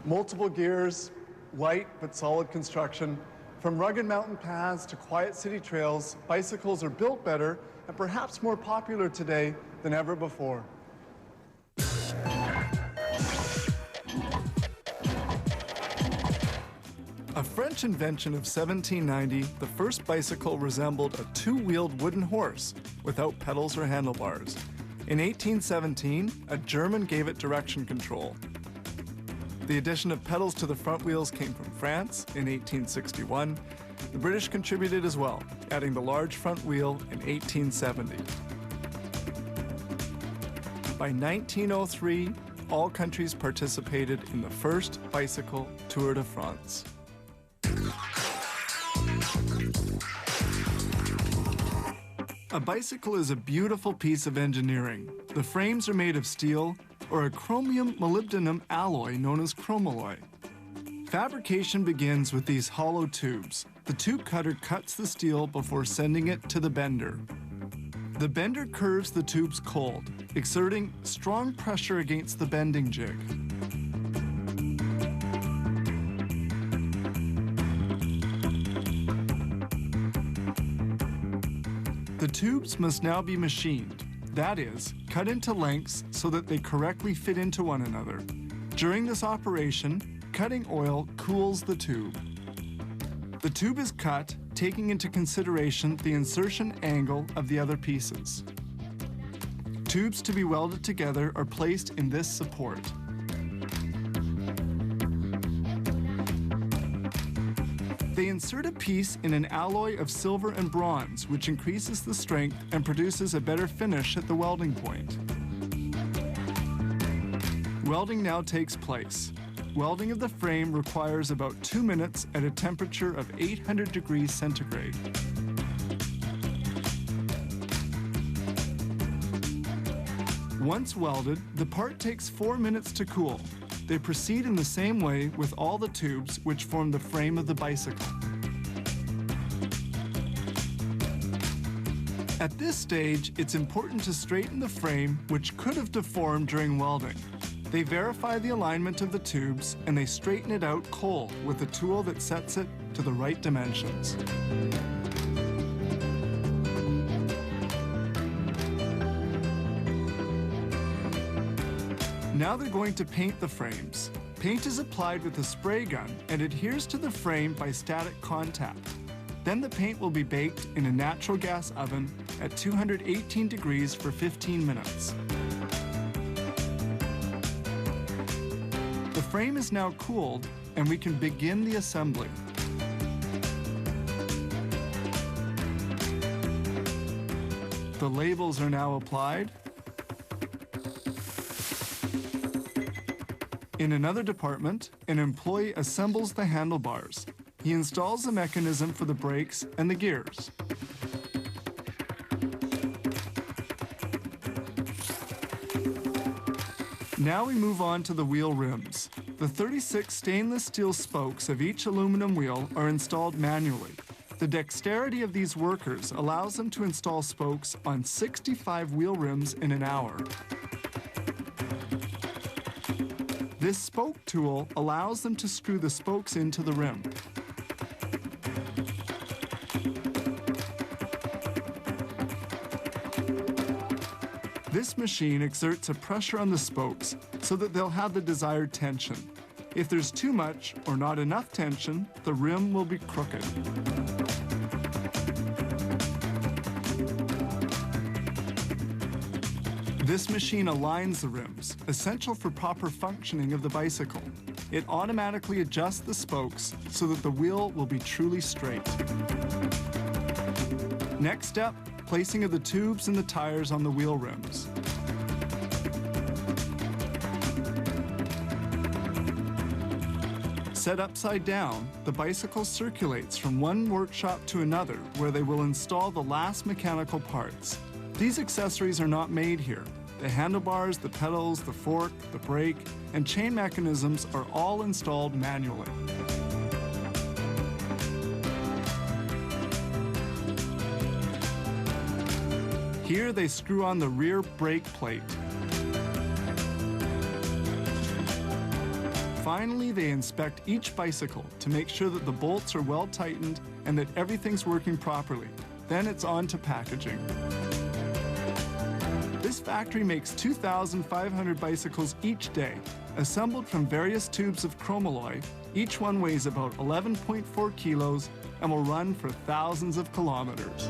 Multiple gears, light but solid construction. From rugged mountain paths to quiet city trails, bicycles are built better and perhaps more popular today than ever before. A French invention of 1790, the first bicycle resembled a two-wheeled wooden horse without pedals or handlebars. In 1817, a German gave it direction control. The addition of pedals to the front wheels came from France in 1861. The British contributed as well, adding the large front wheel in 1870. By 1903, all countries participated in the first bicycle Tour de France. A bicycle is a beautiful piece of engineering. The frames are made of steel or a chromium molybdenum alloy known as chromalloy. Fabrication begins with these hollow tubes. The tube cutter cuts the steel before sending it to the bender. The bender curves the tubes cold, exerting strong pressure against the bending jig. The tubes must now be machined, that is, cut into lengths so that they correctly fit into one another. During this operation, cutting oil cools the tube. The tube is cut, taking into consideration the insertion angle of the other pieces. Tubes to be welded together are placed in this support. They insert a piece in an alloy of silver and bronze, which increases the strength and produces a better finish at the welding point. Welding now takes place. Welding of the frame requires about 2 minutes at a temperature of 800 degrees centigrade. Once welded, the part takes 4 minutes to cool. They proceed in the same way with all the tubes which form the frame of the bicycle. At this stage, it's important to straighten the frame, which could have deformed during welding. They verify the alignment of the tubes and they straighten it out cold with a tool that sets it to the right dimensions. Now they're going to paint the frames. Paint is applied with a spray gun and adheres to the frame by static contact. Then the paint will be baked in a natural gas oven at 218 degrees for 15 minutes. The frame is now cooled and we can begin the assembly. The labels are now applied. In another department, an employee assembles the handlebars. He installs the mechanism for the brakes and the gears. Now we move on to the wheel rims. The 36 stainless steel spokes of each aluminum wheel are installed manually. The dexterity of these workers allows them to install spokes on 65 wheel rims in an hour. This spoke tool allows them to screw the spokes into the rim. This machine exerts a pressure on the spokes so that they'll have the desired tension. If there's too much or not enough tension, the rim will be crooked. This machine aligns the rims, essential for proper functioning of the bicycle. It automatically adjusts the spokes so that the wheel will be truly straight. Next step, placing of the tubes and the tires on the wheel rims. Set upside down, the bicycle circulates from one workshop to another where they will install the last mechanical parts. These accessories are not made here. The handlebars, the pedals, the fork, the brake, and chain mechanisms are all installed manually. Here they screw on the rear brake plate. Finally, they inspect each bicycle to make sure that the bolts are well tightened and that everything's working properly. Then it's on to packaging. This factory makes 2,500 bicycles each day, assembled from various tubes of chromalloy. Each one weighs about 11.4 kilos and will run for thousands of kilometers.